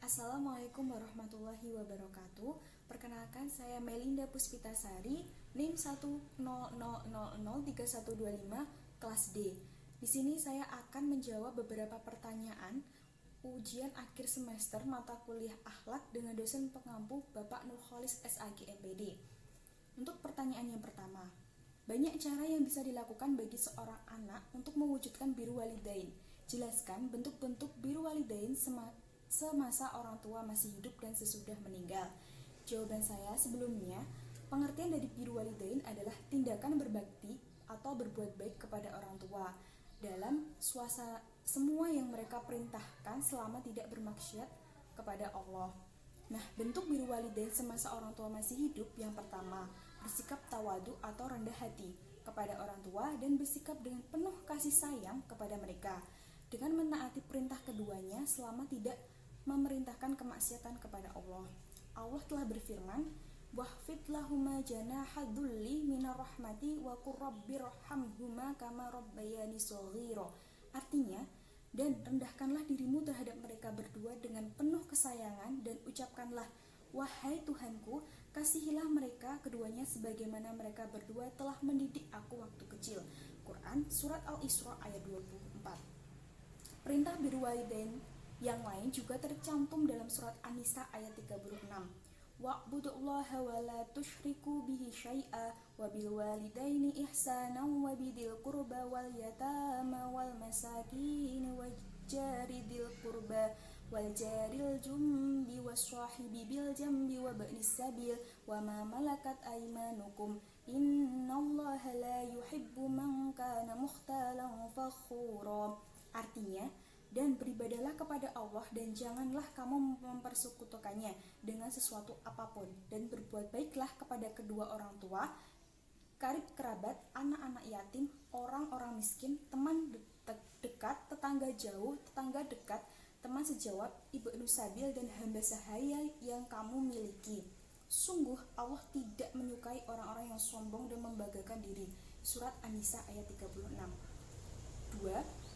Assalamualaikum warahmatullahi wabarakatuh. Perkenalkan, saya Melinda Puspitasari, NIM 100003125 kelas D. Di sini saya akan menjawab beberapa pertanyaan ujian akhir semester mata kuliah akhlak dengan dosen pengampu Bapak Nurholis SAG MPD. Untuk pertanyaan yang pertama, banyak cara yang bisa dilakukan bagi seorang anak untuk mewujudkan biru walidain. Jelaskan bentuk-bentuk biru walidain semasa orang tua masih hidup dan sesudah meninggal. Jawaban saya sebelumnya, pengertian dari biru walidain adalah tindakan berbakti atau berbuat baik kepada orang tua dalam suasana semua yang mereka perintahkan selama tidak bermaksiat kepada Allah. Nah, bentuk biru walidain semasa orang tua masih hidup yang pertama, bersikap tawadu atau rendah hati kepada orang tua dan bersikap dengan penuh kasih sayang kepada mereka dengan menaati perintah keduanya selama tidak memerintahkan kemaksiatan kepada Allah. Allah telah berfirman, "Wahfid lahuma janaha dzulli minar rahmati wa qur rabbirhamhuma kama rabbayani shaghira." Artinya, dan rendahkanlah dirimu terhadap mereka berdua dengan penuh kesayangan dan ucapkanlah, "Wahai Tuhanku, kasihilah mereka keduanya sebagaimana mereka berdua telah mendidik aku waktu kecil." Quran Surat Al-Isra ayat 24. Perintah biru walidain yang lain juga tercantum dalam surat An-Nisa ayat 36. Wa'budullaha wa la tusyriku bihi syai'a wa bil walidaini ihsanan wa bidil qurba wal yatama wal masakin wa jaridil qurba wal jaril jumbi was sahibi bil jambi wa ba'nis sabil wa ma malakat aymanukum innallaha la yuhibbu man kana mukhtalan fakhura. Artinya, dan beribadahlah kepada Allah dan janganlah kamu mempersekutukannya dengan sesuatu apapun, dan berbuat baiklah kepada kedua orang tua, karib kerabat, anak-anak yatim, orang-orang miskin, teman dekat, tetangga jauh, tetangga dekat, teman sejawat, ibnu sabil dan hamba sahaya yang kamu miliki. Sungguh Allah tidak menyukai orang-orang yang sombong dan membanggakan diri. Surat An-Nisa ayat 36. 2.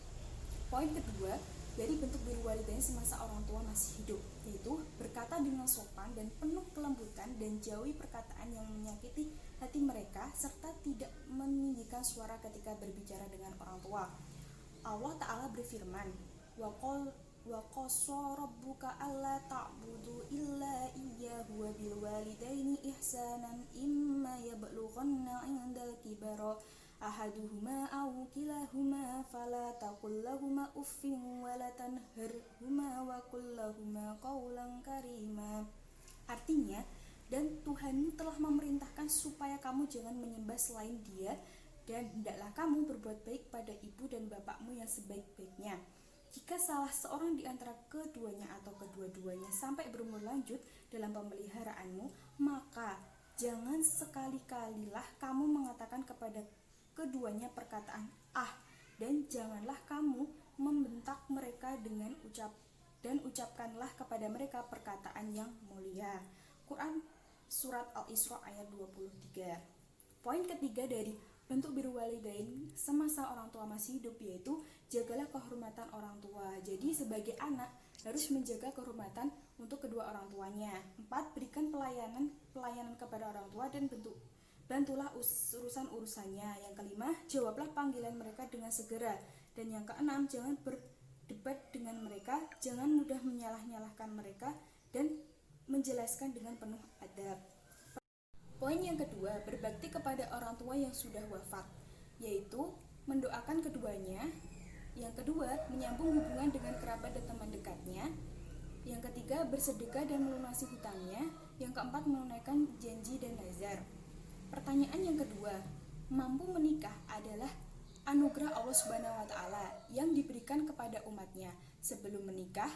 Poin kedua dari bentuk biru walidain semasa orang tua masih hidup, yaitu berkata dengan sopan dan penuh kelembutan dan jauhi perkataan yang menyakiti hati mereka serta tidak meninggikan suara ketika berbicara dengan orang tua. Allah Ta'ala berfirman, wa qassa rabbuka alla ta'budu illa iyyahu wa bil walidaini ihsanan imma yablughanna 'indal kibara ahaduhuma aw kilahuma fala taqul lahumā uffin wa la tanharhumā wa qul lahumā qawlan karīmā. Artinya, dan Tuhanmu telah memerintahkan supaya kamu jangan menyembah selain Dia, dan hendaklah kamu berbuat baik pada ibu dan bapakmu yang sebaik-baiknya. Jika salah seorang di antara keduanya atau kedua-duanya sampai berumur lanjut dalam pemeliharaanmu, maka jangan sekali-kalilah kamu mengatakan kepada keduanya perkataan dan janganlah kamu membentak mereka dengan ucapkanlah kepada mereka perkataan yang mulia. Quran Surat Al-Isra ayat 23. Poin ketiga dari bentuk biru walidain semasa orang tua masih hidup, yaitu jagalah kehormatan orang tua. Jadi sebagai anak harus menjaga kehormatan untuk kedua orang tuanya. 4. Berikan pelayanan kepada orang tua dan bantulah urusan-urusannya. Yang kelima, jawablah panggilan mereka dengan segera. Dan yang keenam, jangan berdebat dengan mereka, jangan mudah menyalah-nyalahkan mereka, dan menjelaskan dengan penuh adab. Poin yang kedua, berbakti kepada orang tua yang sudah wafat, yaitu mendoakan keduanya. Yang kedua, menyambung hubungan dengan kerabat dan teman dekatnya. Yang ketiga, bersedekah dan melunasi hutangnya. Yang keempat, menunaikan janji dan nazar. Pertanyaan yang kedua, mampu menikah adalah anugerah Allah Subhanahu wa Ta'ala yang diberikan kepada umatnya. Sebelum menikah,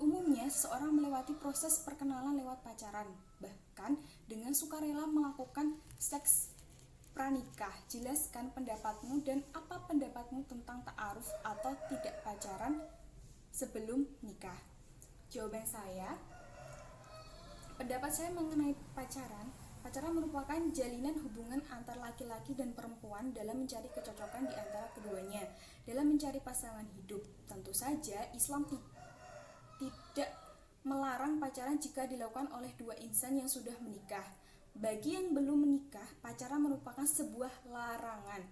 umumnya seseorang melewati proses perkenalan lewat pacaran, bahkan dengan sukarela melakukan seks pranikah. Jelaskan pendapatmu dan apa pendapatmu tentang ta'aruf atau tidak pacaran sebelum nikah. Jawaban saya, pendapat saya mengenai pacaran merupakan jalinan hubungan antar laki-laki dan perempuan dalam mencari kecocokan di antara keduanya, dalam mencari pasangan hidup. Tentu saja Islam tidak melarang pacaran jika dilakukan oleh dua insan yang sudah menikah. Bagi yang belum menikah, pacaran merupakan sebuah larangan.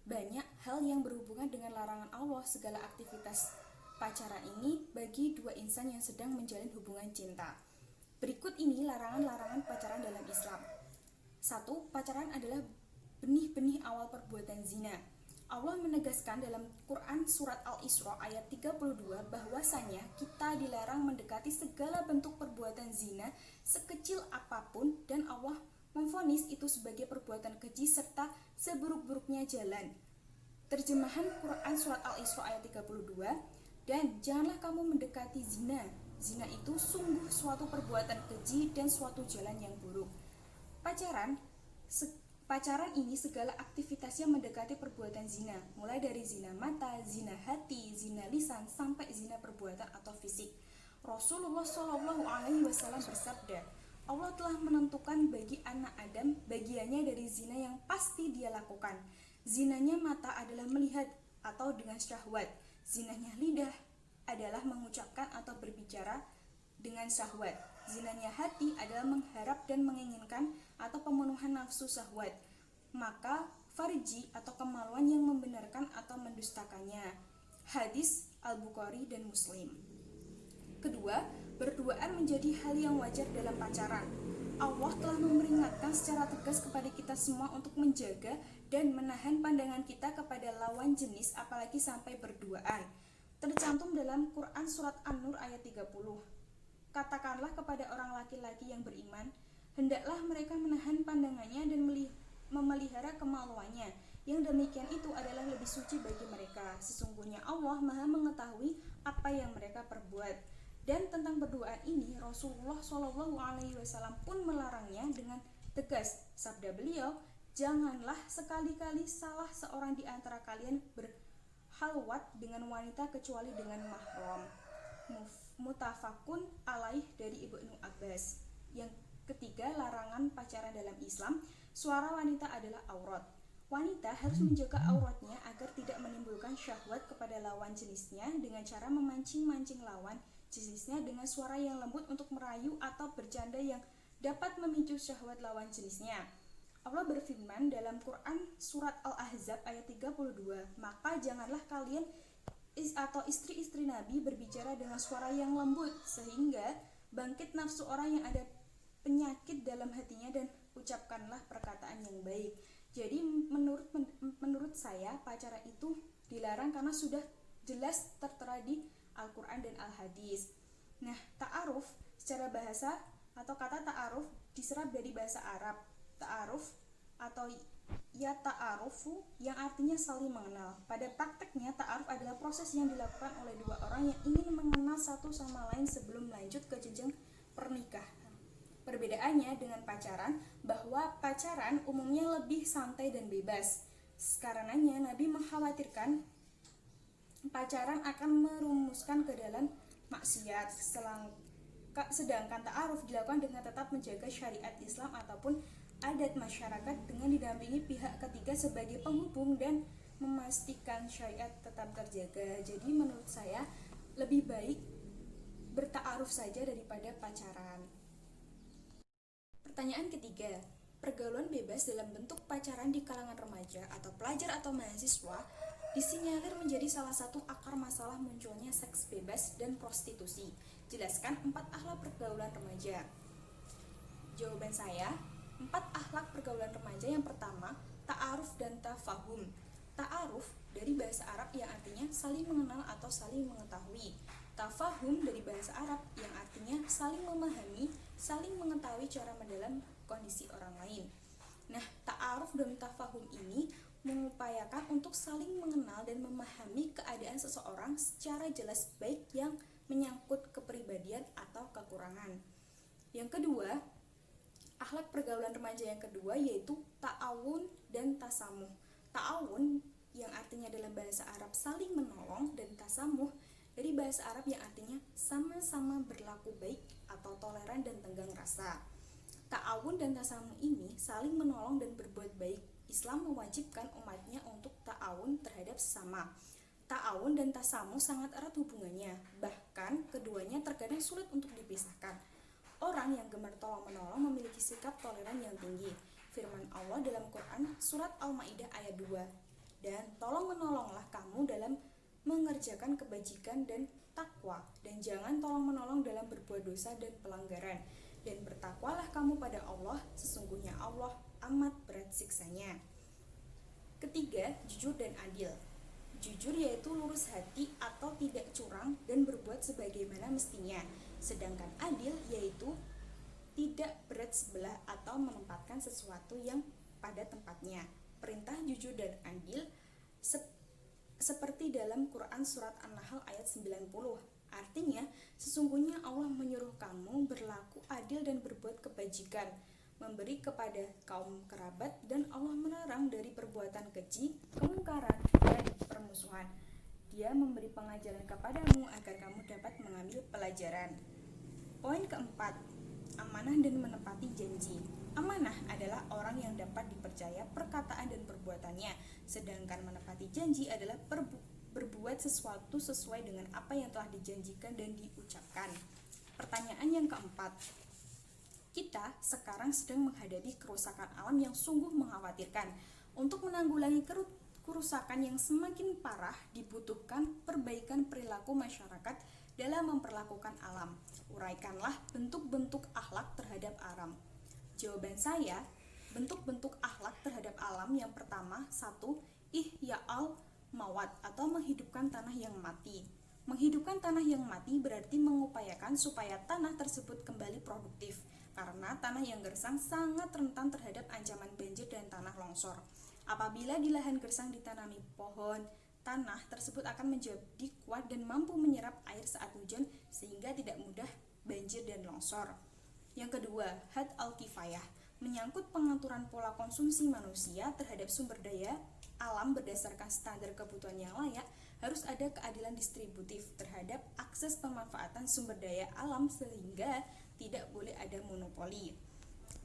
Banyak hal yang berhubungan dengan larangan Allah. Segala aktivitas pacaran ini bagi dua insan yang sedang menjalin hubungan cinta. Berikut ini larangan-larangan pacaran dalam Islam. 1. Pacaran adalah benih-benih awal perbuatan zina. Allah menegaskan dalam Quran surat Al-Isra ayat 32 bahwasanya kita dilarang mendekati segala bentuk perbuatan zina sekecil apapun, dan Allah memvonis itu sebagai perbuatan keji serta seburuk-buruknya jalan. Terjemahan Quran surat Al-Isra ayat 32, dan janganlah kamu mendekati zina. Zina itu sungguh suatu perbuatan keji dan suatu jalan yang buruk. Pacaran ini segala aktivitasnya mendekati perbuatan zina, mulai dari zina mata, zina hati, zina lisan, sampai zina perbuatan atau fisik. Rasulullah SAW bersabda, Allah telah menentukan bagi anak Adam bagiannya dari zina yang pasti dia lakukan. Zinanya mata adalah melihat atau dengan syahwat. Zinanya lidah adalah mengucapkan atau berbicara dengan syahwat. Zinanya hati adalah mengharap dan menginginkan atau pemenuhan nafsu syahwat. Maka farji atau kemaluan yang membenarkan atau mendustakannya. Hadis Al-Bukhari dan Muslim. Kedua, berduaan menjadi hal yang wajar dalam pacaran. Allah telah memperingatkan secara tegas kepada kita semua untuk menjaga dan menahan pandangan kita kepada lawan jenis, apalagi sampai berduaan. Tercantum dalam Quran surat An-Nur ayat 30. Katakanlah kepada orang laki-laki yang beriman, hendaklah mereka menahan pandangannya dan memelihara kemaluannya. Yang demikian itu adalah lebih suci bagi mereka. Sesungguhnya Allah Maha mengetahui apa yang mereka perbuat. Dan tentang berduaan ini, Rasulullah SAW pun melarangnya dengan tegas. Sabda beliau, janganlah sekali-kali salah seorang di antara kalian berhalwat dengan wanita kecuali dengan mahram. Mutafakun alaih dari Ibnu Abbas. Yang ketiga, larangan pacaran dalam Islam. Suara wanita adalah aurat. Wanita harus menjaga auratnya agar tidak menimbulkan syahwat kepada lawan jenisnya dengan cara memancing-mancing lawan jenisnya dengan suara yang lembut untuk merayu atau bercanda yang dapat memicu syahwat lawan jenisnya. Allah berfirman dalam Quran surat Al-Ahzab ayat 32, maka janganlah kalian atau istri-istri Nabi berbicara dengan suara yang lembut sehingga bangkit nafsu orang yang ada penyakit dalam hatinya, dan ucapkanlah perkataan yang baik. Jadi menurut saya pacaran itu dilarang karena sudah jelas tertera di Al-Quran dan Al-Hadis. Nah, ta'aruf secara bahasa atau kata ta'aruf diserap dari bahasa Arab. Ta'aruf atau ya ta'arufu yang artinya saling mengenal. Pada prakteknya, ta'aruf adalah proses yang dilakukan oleh dua orang yang ingin mengenal satu sama lain sebelum lanjut ke jenjang pernikahan. Perbedaannya dengan pacaran, bahwa pacaran umumnya lebih santai dan bebas. Karenanya Nabi mengkhawatirkan pacaran akan merumuskan ke dalam maksiat. Sedangkan ta'aruf dilakukan dengan tetap menjaga syariat Islam ataupun adat masyarakat dengan didampingi pihak ketiga sebagai penghubung dan memastikan syariat tetap terjaga. Jadi menurut saya lebih baik berta'aruf saja daripada pacaran. Pertanyaan ketiga, pergaulan bebas dalam bentuk pacaran di kalangan remaja atau pelajar atau mahasiswa disinyalir menjadi salah satu akar masalah munculnya seks bebas dan prostitusi. Jelaskan 4 akhlak pergaulan remaja. Jawaban saya, 4 akhlak pergaulan remaja. Yang pertama, ta'aruf dan tafahum. Ta'aruf dari bahasa Arab yang artinya saling mengenal atau saling mengetahui. Tafahum dari bahasa Arab yang artinya saling memahami, saling mengetahui cara mendalam kondisi orang lain. Nah, ta'aruf dan tafahum ini mengupayakan untuk saling mengenal dan memahami keadaan seseorang secara jelas, baik yang menyangkut kepribadian atau kekurangan. Yang kedua, akhlak pergaulan remaja yang kedua yaitu ta'awun dan tasamuh. Ta'awun yang artinya dalam bahasa Arab saling menolong, dan tasamuh dari bahasa Arab yang artinya sama-sama berlaku baik atau toleran dan tenggang rasa. Ta'awun dan tasamuh ini saling menolong dan berbuat baik. Islam mewajibkan umatnya untuk ta'awun terhadap sesama. Ta'awun dan tasamu sangat erat hubungannya, bahkan keduanya terkadang sulit untuk dipisahkan. Orang yang gemar tolong-menolong memiliki sikap toleran yang tinggi. Firman Allah dalam Quran surat Al-Maidah ayat 2. Dan tolong-menolonglah kamu dalam mengerjakan kebajikan dan takwa, dan jangan tolong-menolong dalam berbuat dosa dan pelanggaran. Dan bertakwalah kamu pada Allah, sesungguhnya Allah amat berat siksanya. Ketiga, jujur dan adil. Jujur yaitu lurus hati atau tidak curang dan berbuat sebagaimana mestinya. Sedangkan adil yaitu tidak berat sebelah atau menempatkan sesuatu yang pada tempatnya. Perintah jujur dan adil seperti dalam Quran surat An-Nahl ayat 90. Artinya, sesungguhnya Allah menyuruh kamu berlaku adil dan berbuat kebajikan, memberi kepada kaum kerabat, dan Allah melarang dari perbuatan keji, kemungkaran, dan permusuhan. Dia memberi pengajaran kepadamu agar kamu dapat mengambil pelajaran. Poin keempat, amanah dan menepati janji. Amanah adalah orang yang dapat dipercaya perkataan dan perbuatannya, sedangkan menepati janji adalah berbuat sesuatu sesuai dengan apa yang telah dijanjikan dan diucapkan. Pertanyaan yang keempat, kita sekarang sedang menghadapi kerusakan alam yang sungguh mengkhawatirkan. Untuk menanggulangi kerusakan yang semakin parah, dibutuhkan perbaikan perilaku masyarakat dalam memperlakukan alam. Uraikanlah bentuk-bentuk akhlak terhadap alam. Jawaban saya, bentuk-bentuk akhlak terhadap alam yang pertama, 1. Ihya'al mawat atau menghidupkan tanah yang mati. Menghidupkan tanah yang mati berarti mengupayakan supaya tanah tersebut kembali produktif, karena tanah yang gersang sangat rentan terhadap ancaman banjir dan tanah longsor. Apabila di lahan gersang ditanami pohon, tanah tersebut akan menjadi kuat dan mampu menyerap air saat hujan sehingga tidak mudah banjir dan longsor. Yang kedua, had al-kifayah, menyangkut pengaturan pola konsumsi manusia terhadap sumber daya alam berdasarkan standar kebutuhan yang layak. Harus ada keadilan distributif terhadap akses pemanfaatan sumber daya alam sehingga tidak boleh ada monopoli.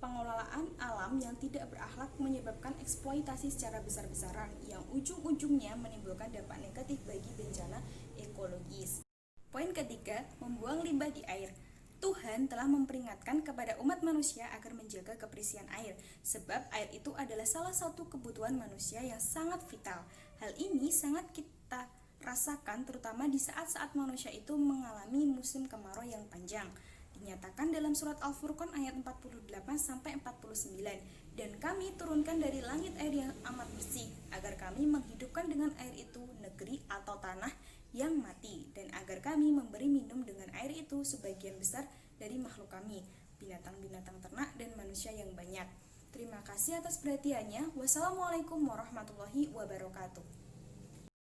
Pengelolaan alam yang tidak berakhlak menyebabkan eksploitasi secara besar-besaran yang ujung-ujungnya menimbulkan dampak negatif bagi bencana ekologis. Poin ketiga, membuang limbah di air. Tuhan telah memperingatkan kepada umat manusia agar menjaga kebersihan air, sebab air itu adalah salah satu kebutuhan manusia yang sangat vital. Hal ini sangat kita rasakan terutama di saat-saat manusia itu mengalami musim kemarau yang panjang. Dinyatakan dalam surat Al-Furqan ayat 48-49, dan kami turunkan dari langit air yang amat bersih, agar kami menghidupkan dengan air itu negeri atau tanah yang mati, dan agar kami memberi minum dengan air itu sebagian besar dari makhluk kami, binatang-binatang ternak dan manusia yang banyak. Terima kasih atas perhatiannya. Wassalamualaikum warahmatullahi wabarakatuh.